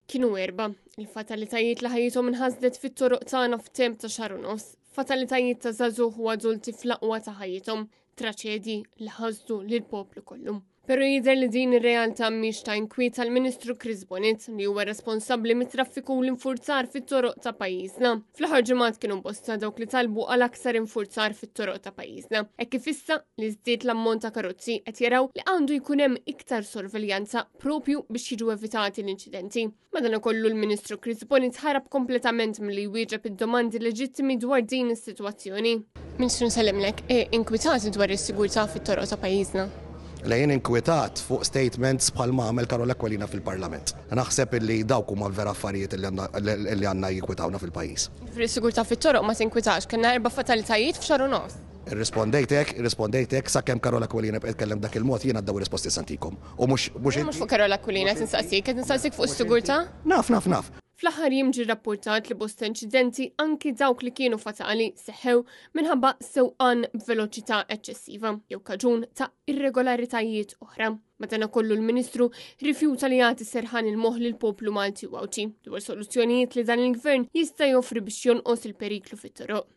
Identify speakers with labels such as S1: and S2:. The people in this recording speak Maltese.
S1: Kienu 4 il-fatalitajiet li ħajjithom inħasdet fit-toroq tagħna f'temp ta' xahar u nofs, fatalitajiet ta' żagħżugħ u adulti fl-aqwa ta' ħajjithom, traċedji li ħażdu lill-poplu kollu. Però jidher li din ir-realtà mhix ta' inkwieta l-Ministru Chris Bonet li huwa responsabbli mit-traffiku u l-infurzar fit-toroq ta' pajjiżna. Fl-aħħar ġimgħat kienu bosta dawk li talbu għal aktar infurzar fit-toroq ta' pajjiżna. Hekk kif issa li żdied l-ammont ta' karozzi qed jaraw li għandu jkun hemm iktar sorveljanza propju biex jiġu evitati l-inċidenti. Madankollu l-Ministru Chris Bonet ħarab kompletament milli jwieġeb id-domandi leġittimi dwar din is-sitwazzjoni. Ministru nsellimlek, inkwitati dwar is-sigurtà fit-toroq ta' pajjiżna.
S2: Lejn inkwetat fuq statements bħal ma għamel Karola Kwalina fil-Parlament. Naħseb li dawk huma l-vera affarijiet li għandna jinkwitawna fil-pajjiż.
S1: Fis-sigurtà fit-toroq ma tinkwitax, kellna 4 fatalitajiet f'xahar u nofs.
S2: Irrispondejtek sakemm Karola Kwalina bqed tkellem dak il-mod jien għaddew risposti santikom. U mhux
S1: fuq Karola Kwalina qed nistaqsik fuq is-sigurtà?
S2: Naf.
S1: Fl-aħħar jimġi rapportat li bosta inċidenti anki dawk li kienu fatali seħħew minħabba sewqan b'veloċità eċċessiva jew kaġun ta' irregolaritajiet oħra. Madankollu l-Ministru rifjuta li jagħti serħan il-moħħ lill-poplu Malti u Awċi dwar soluzzjonijiet li dan il-Gvern jista' joffri biex jonqos il-periklu fit-toroq.